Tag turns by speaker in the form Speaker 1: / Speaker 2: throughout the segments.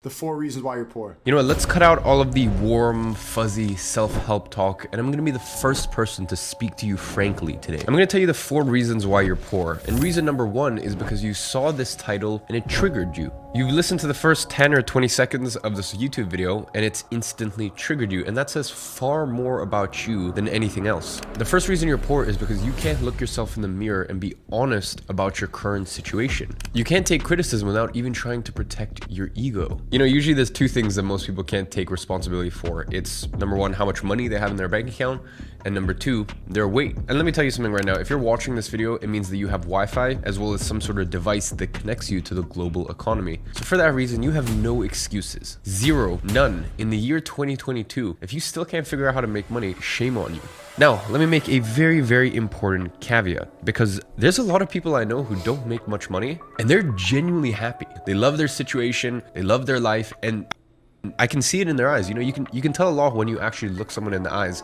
Speaker 1: The 4 reasons why you're poor.
Speaker 2: You know what, let's cut out all of the warm, fuzzy self-help talk, and I'm gonna be the first person to speak to you frankly today. I'm gonna tell you the 4 reasons why you're poor. And reason number 1 is because you saw this title and it triggered you. You've listened to the first 10 or 20 seconds of this YouTube video and it's instantly triggered you, and that says far more about you than anything else. The first reason you're poor is because you can't look yourself in the mirror and be honest about your current situation. You can't take criticism without even trying to protect your ego. You know, usually there's 2 things that most people can't take responsibility for. It's number 1, how much money they have in their bank account, and number 2, their weight. And let me tell you something right now, if you're watching this video, it means that you have Wi-Fi as well as some sort of device that connects you to the global economy. So for that reason, you have no excuses. Zero, none. In the year 2022, if you still can't figure out how to make money, shame on you. Now, let me make a very, very important caveat, because there's a lot of people I know who don't make much money and they're genuinely happy. They love their situation, they love their life, and I can see it in their eyes. You know, you can tell a lot when you actually look someone in the eyes.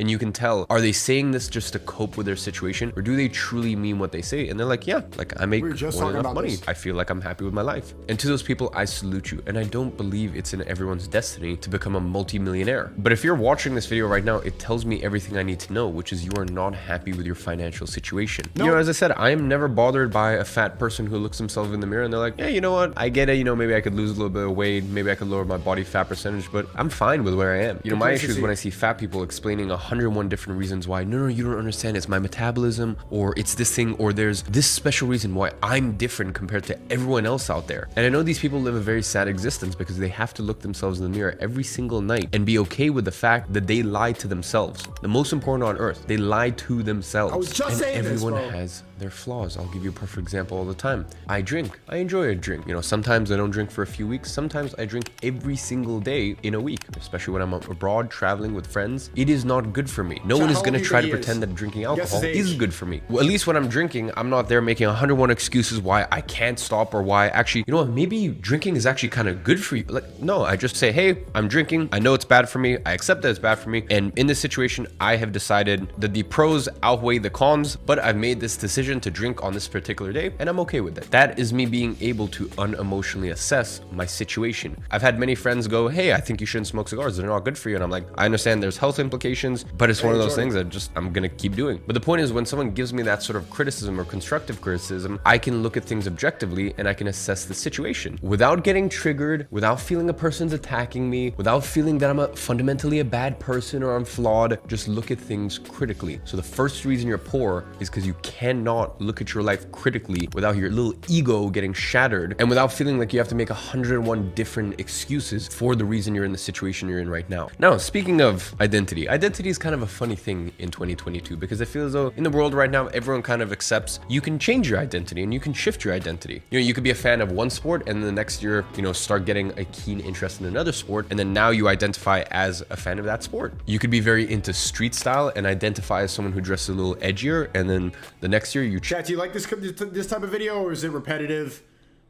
Speaker 2: And you can tell, are they saying this just to cope with their situation, or do they truly mean what they say? And they're like, yeah, like I make more than enough money. I feel like I'm happy with my life. And to those people, I salute you. And I don't believe it's in everyone's destiny to become a multi-millionaire. But if you're watching this video right now, it tells me everything I need to know, which is you are not happy with your financial situation. No. You know, as I said, I am never bothered by a fat person who looks themselves in the mirror and they're like, yeah, you know what? I get it. You know, maybe I could lose a little bit of weight. Maybe I could lower my body fat percentage, but I'm fine with where I am. You know, my issue is when I see fat people explaining 101 different reasons why, no, you don't understand, it's my metabolism, or it's this thing, or there's this special reason why I'm different compared to everyone else out there. And I know these people live a very sad existence because they have to look themselves in the mirror every single night and be okay with the fact that they lie to themselves. The most important on earth, they lie to themselves. I was just saying everyone has their flaws. I'll give you a perfect example all the time. I drink. I enjoy a drink. You know, sometimes I don't drink for a few weeks. Sometimes I drink every single day in a week, especially when I'm abroad traveling with friends. It is not good for me. No one is going to try to pretend that drinking alcohol is good for me. Well, at least when I'm drinking, I'm not there making 101 excuses why I can't stop, or why actually, you know what, maybe drinking is actually kind of good for you. Like, no, I just say, hey, I'm drinking. I know it's bad for me. I accept that it's bad for me. And in this situation, I have decided that the pros outweigh the cons, but I've made this decision to drink on this particular day, and I'm okay with that. That is me being able to unemotionally assess my situation. I've had many friends go, hey, I think you shouldn't smoke cigars. They're not good for you. And I'm like, I understand there's health implications, but it's one of those things that I'm gonna keep doing. But the point is, when someone gives me that sort of criticism or constructive criticism, I can look at things objectively and I can assess the situation without getting triggered, without feeling a person's attacking me, without feeling that I'm fundamentally a bad person or I'm flawed. Just look at things critically. So the first reason you're poor is because you cannot look at your life critically without your little ego getting shattered and without feeling like you have to make 101 different excuses for the reason you're in the situation you're in right now. Now, speaking of identity is kind of a funny thing in 2022 because I feel as though in the world right now, everyone kind of accepts you can change your identity and you can shift your identity. You know, you could be a fan of one sport and then the next year, you know, start getting a keen interest in another sport, and then now you identify as a fan of that sport. You could be very into street style and identify as someone who dresses a little edgier, and then the next year you...
Speaker 1: Chat, do you like this type of video, or is it repetitive?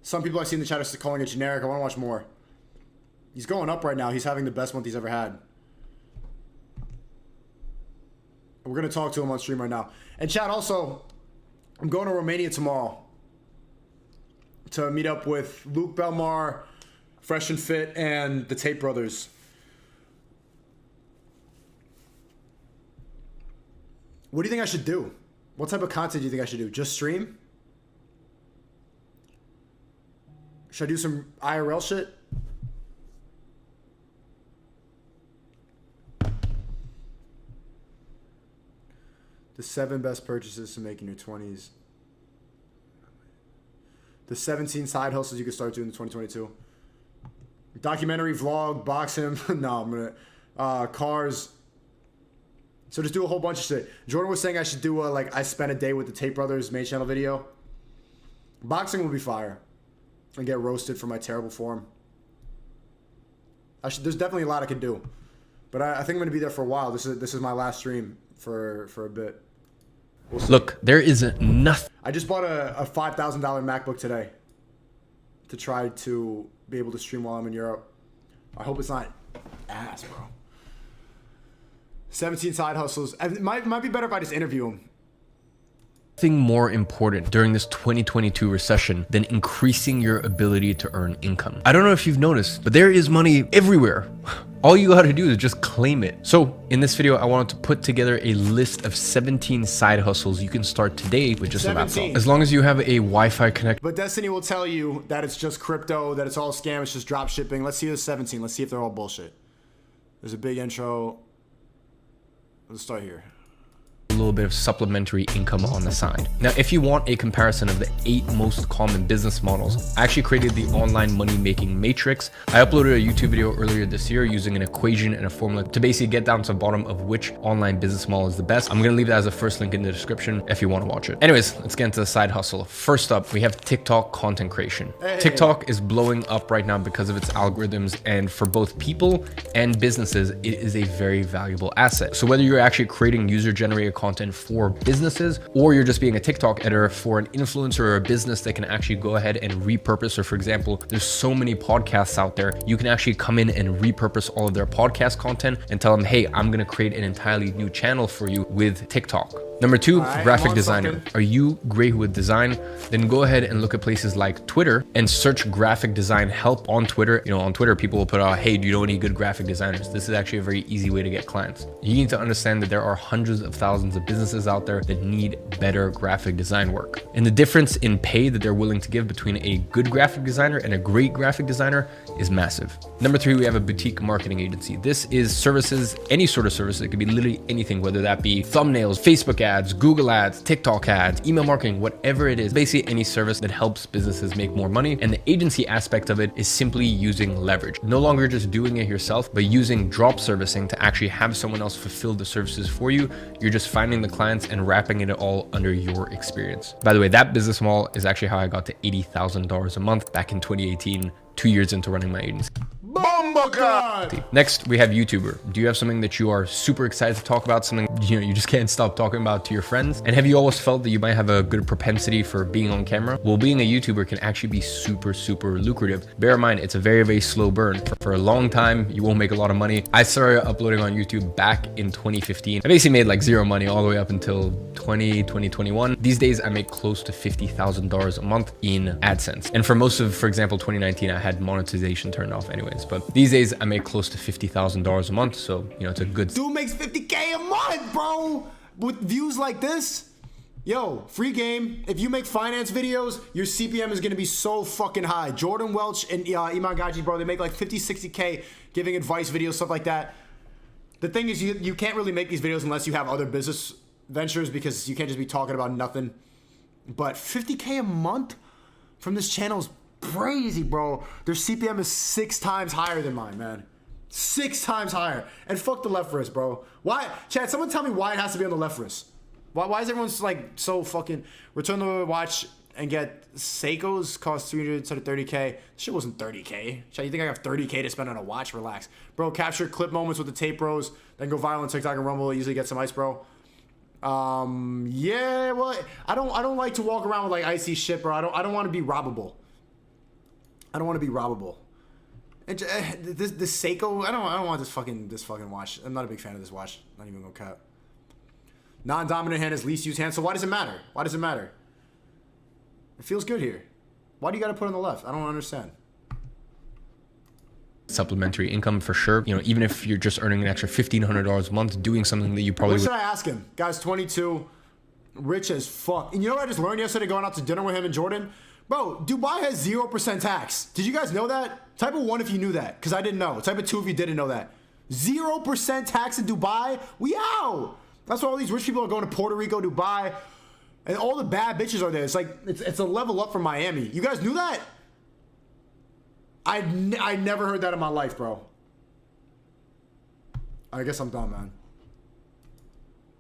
Speaker 1: Some people I see in the chat are calling it generic. I want to watch more. He's going up right now. He's having the best month he's ever had. We're going to talk to him on stream right now. And chat, also, I'm going to Romania tomorrow to meet up with Luke Belmar, Fresh and Fit, and the Tate Brothers. What do you think I should do? What type of content do you think I should do? Just stream? Should I do some IRL shit? The 7 best purchases to make in your 20s. The 17 side hustles you can start doing in 2022. Documentary, vlog, boxing. No, I'm gonna... cars. So just do a whole bunch of shit. Jordan was saying I should do a, like, I spent a day with the Tate Brothers main channel video. Boxing will be fire. And get roasted for my terrible form. There's definitely a lot I could do. But I think I'm going to be there for a while. This is my last stream for a bit.
Speaker 2: We'll look, there is nothing.
Speaker 1: I just bought a $5,000 MacBook today to try to be able to stream while I'm in Europe. I hope it's not ass, bro. 17 side hustles. It might be better if I just interview him.
Speaker 2: more important during this 2022 recession than increasing your ability to earn income. I don't know if you've noticed, but there is money everywhere. All you gotta do is just claim it. So in this video, I wanted to put together a list of 17 side hustles you can start today with just a laptop. As long as you have a Wi-Fi connection.
Speaker 1: But Destiny will tell you that it's just crypto, that it's all scam, it's just drop shipping. Let's see the 17. Let's see if they're all bullshit. There's a big intro. Let's start here.
Speaker 2: A little bit of supplementary income on the side. Now, if you want a comparison of the 8 most common business models, I actually created the online money making matrix. I uploaded a YouTube video earlier this year using an equation and a formula to basically get down to the bottom of which online business model is the best. I'm gonna leave that as a first link in the description if you want to watch it. Anyways, let's get into the side hustle. First up, we have TikTok content creation. TikTok is blowing up right now because of its algorithms, and for both people and businesses, it is a very valuable asset. So whether you're actually creating user-generated content for businesses, or you're just being a TikTok editor for an influencer or a business that can actually go ahead and repurpose, or for example, there's so many podcasts out there, you can actually come in and repurpose all of their podcast content and tell them, hey, I'm gonna create an entirely new channel for you with TikTok. Number 2, graphic designer. Are you great with design? Then go ahead and look at places like Twitter and search graphic design help on Twitter. You know, on Twitter, people will put out, hey, do you know any good graphic designers? This is actually a very easy way to get clients. You need to understand that there are hundreds of thousands of businesses out there that need better graphic design work. And the difference in pay that they're willing to give between a good graphic designer and a great graphic designer is massive. Number 3, we have a boutique marketing agency. This is services, any sort of service. It could be literally anything, whether that be thumbnails, Facebook ads, Google ads, TikTok ads, email marketing, whatever it is, basically any service that helps businesses make more money. And the agency aspect of it is simply using leverage. No longer just doing it yourself, but using drop servicing to actually have someone else fulfill the services for you. You're just finding the clients and wrapping it all under your experience. By the way, that business model is actually how I got to $80,000 a month back in 2018, 2 years into running my agency. Next, we have YouTuber. Do you have something that you are super excited to talk about? Something you just can't stop talking about to your friends? And have you always felt that you might have a good propensity for being on camera? Well, being a YouTuber can actually be super lucrative. Bear in mind, it's a very slow burn. For a long time, you won't make a lot of money. I started uploading on YouTube back in 2015. I basically made like zero money all the way up until 2021. These days, I make close to $50,000 a month in AdSense. And for most of, for example, 2019, I had monetization turned off anyways. But these days, I make close to $50,000 a month. So, you know, it's a good...
Speaker 1: Dude makes $50K a month, bro! With views like this? Yo, free game. If you make finance videos, your CPM is going to be so fucking high. Jordan Welch and Iman Gaji, bro, they make like 50, 60K giving advice videos, stuff like that. The thing is, you can't really make these videos unless you have other business ventures, because you can't just be talking about nothing. But 50K a month from this channel is crazy, bro. Their CPM is 6 times higher than mine, man. 6 times higher. And fuck the left wrist, bro. Why? Chad, someone tell me why it has to be on the left wrist. Why is everyone like so fucking... Return the watch and get Seiko's cost 300 to 30K. This shit wasn't 30K. Chad, you think I have 30K to spend on a watch? Relax. Bro, capture clip moments with the tape bros, then go viral on TikTok and Rumble. Usually get some ice, bro. Yeah, well, I don't like to walk around with like icy shit, bro. I don't want to be robbable. I don't want to be robbable. And this Seiko, I don't want this fucking watch. I'm not a big fan of this watch. Not even gonna cap. Non-dominant hand is least used hand. So why does it matter? Why does it matter? It feels good here. Why do you gotta put it on the left? I don't understand.
Speaker 2: Supplementary income for sure. You know, even if you're just earning an extra $1,500 a month doing something that you probably
Speaker 1: What should I ask him? Guy's 22, rich as fuck. And you know what I just learned yesterday going out to dinner with him and Jordan? Bro, Dubai has 0% tax. Did you guys know that? Type of 1 if you knew that, because I didn't know. Type of 2 if you didn't know that. 0% tax in Dubai? We out! That's why all these rich people are going to Puerto Rico, Dubai, and all the bad bitches are there. It's like, it's a level up from Miami. You guys knew that? I never heard that in my life, bro. I guess I'm done, man.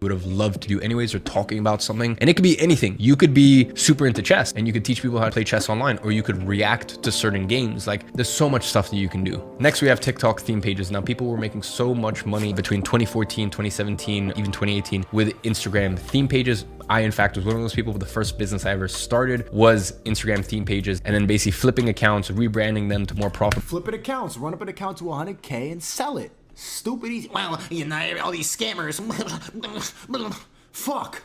Speaker 2: Would have loved to do anyways, or talking about something. And it could be anything. You could be super into chess and you could teach people how to play chess online, or you could react to certain games. Like, there's so much stuff that you can do. Next, we have TikTok theme pages. Now, people were making so much money between 2014, 2017, even 2018 with Instagram theme pages. I, in fact, was one of those people. The first business I ever started was Instagram theme pages, and then basically flipping accounts, rebranding them to more profit.
Speaker 1: Flipping accounts, run up an account to 100K and sell it. Stupid easy. Well, you know, all these scammers. Fuck.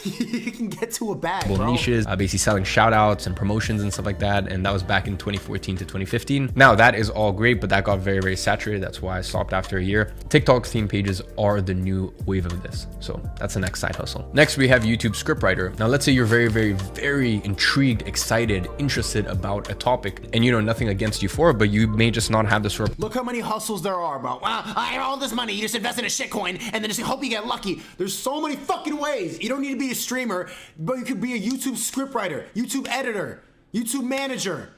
Speaker 1: you can get to a bag, bro.
Speaker 2: Niches, basically selling shout outs and promotions and stuff like that. And that was back in 2014 to 2015. Now that is all great, but that got very, very saturated. That's why I stopped after a year. TikTok theme pages are the new wave of this. So that's the next side hustle. Next, we have YouTube scriptwriter. Now let's say you're very, very, very intrigued, excited, interested about a topic, and you know, nothing against you for it, but you may just not have the sort of,
Speaker 1: look how many hustles there are, bro. Wow, I have all this money. You just invest in a shitcoin and then just hope you get lucky. There's so many fucking ways. You don't need to be a streamer, but you could be a YouTube scriptwriter, YouTube editor, YouTube manager.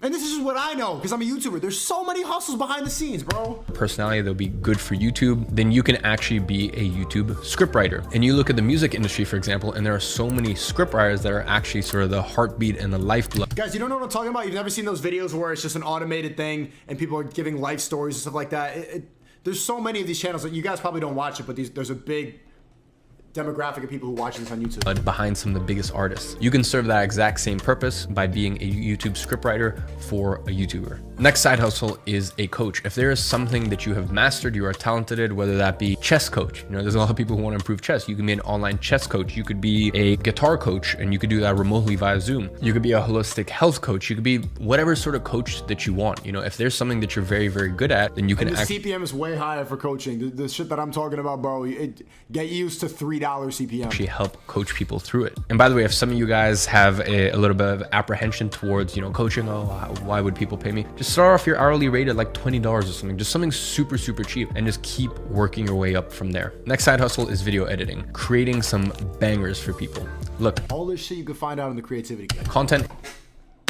Speaker 1: And this is just what I know because I'm a YouTuber. There's so many hustles behind the scenes, bro.
Speaker 2: Personality that'll be good for YouTube, then you can actually be a YouTube scriptwriter. And you look at the music industry, for example, and there are so many scriptwriters that are actually sort of the heartbeat and the lifeblood.
Speaker 1: Guys, you don't know what I'm talking about? You've never seen those videos where it's just an automated thing and people are giving life stories and stuff like that. There's so many of these channels that you guys probably don't watch it, but there's a big demographic of people who watch this on YouTube.
Speaker 2: Behind some of the biggest artists. You can serve that exact same purpose by being a YouTube scriptwriter for a YouTuber. Next side hustle is a coach. If there is something that you have mastered, you are talented at, whether that be chess coach. You know, there's a lot of people who want to improve chess. You can be an online chess coach. You could be a guitar coach, and you could do that remotely via Zoom. You could be a holistic health coach. You could be whatever sort of coach that you want. You know, if there's something that you're very, very good at, then you can.
Speaker 1: And the CPM is way higher for coaching. The shit that I'm talking about, bro, get used to $3 CPM.
Speaker 2: Actually help coach people through it. And by the way, if some of you guys have a little bit of apprehension towards, you know, coaching, oh, why would people pay me? Just start off your hourly rate at like $20 or something, just something super, super cheap, and just keep working your way up from there. Next side hustle is video editing, creating some bangers for people. Look,
Speaker 1: all this shit you can find out in the creativity guide.
Speaker 2: Content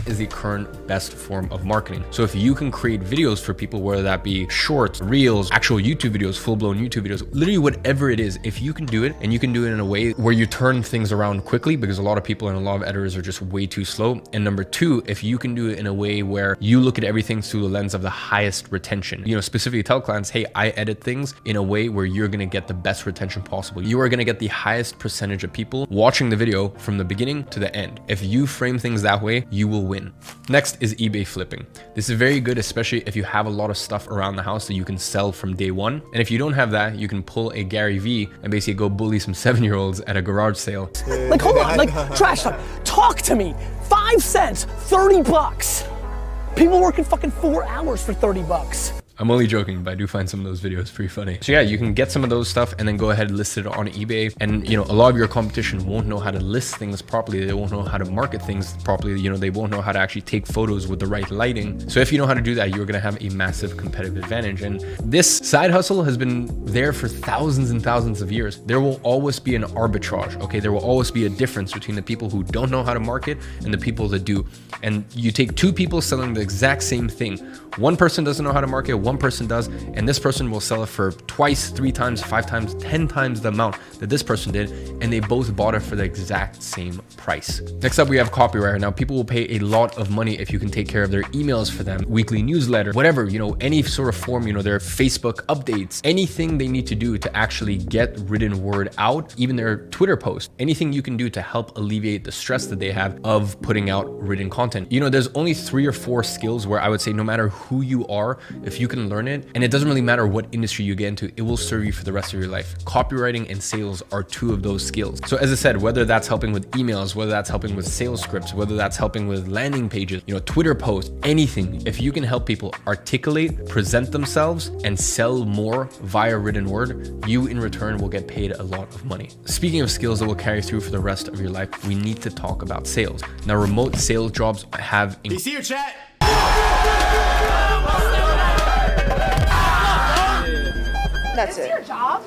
Speaker 2: is the current best form of marketing. So if you can create videos for people, whether that be shorts, reels, actual YouTube videos, full-blown YouTube videos, literally whatever it is, if you can do it, and you can do it in a way where you turn things around quickly, because a lot of people and a lot of editors are just way too slow. And number two, if you can do it in a way where you look at everything through the lens of the highest retention, you know, specifically tell clients, hey, I edit things in a way where you're going to get the best retention possible. You are going to get the highest percentage of people watching the video from the beginning to the end. If you frame things that way, you will win. Next is eBay flipping. This is very good, especially if you have a lot of stuff around the house that you can sell from day one. And if you don't have that, you can pull a Gary Vee and basically go bully some 7-year-olds at a garage sale.
Speaker 3: Like, hold on, like, trash talk to me. 5 cents, 30 bucks. People working fucking 4 hours for 30 bucks.
Speaker 2: I'm only joking, but I do find some of those videos pretty funny. So yeah, you can get some of those stuff and then go ahead and list it on eBay. And you know, a lot of your competition won't know how to list things properly. They won't know how to market things properly. You know, they won't know how to actually take photos with the right lighting. So if you know how to do that, you're gonna have a massive competitive advantage. And this side hustle has been there for thousands and thousands of years. There will always be an arbitrage, okay? There will always be a difference between the people who don't know how to market and the people that do. And you take two people selling the exact same thing. One person doesn't know how to market, one person does, and this person will sell it for twice, 3 times, 5 times, 10 times the amount that this person did, and they both bought it for the exact same price. Next up, we have copywriter. Now, people will pay a lot of money if you can take care of their emails for them, weekly newsletter, whatever, you know, any sort of form, you know, their Facebook updates, anything they need to do to actually get written word out, even their Twitter post, anything you can do to help alleviate the stress that they have of putting out written content. You know, there's only 3 or 4 skills where I would say no matter who you are, if you can learn it, and it doesn't really matter what industry you get into, it will serve you for the rest of your life. Copywriting and sales are 2 of those skills. So as I said, whether that's helping with emails, whether that's helping with sales scripts, whether that's helping with landing pages, you know, Twitter posts, anything, if you can help people articulate, present themselves, and sell more via written word, you in return will get paid a lot of money. Speaking of skills that will carry through for the rest of your life, we need to talk about sales. Now, remote sales jobs have...
Speaker 1: You see your chat?
Speaker 4: That's it.
Speaker 5: Your job?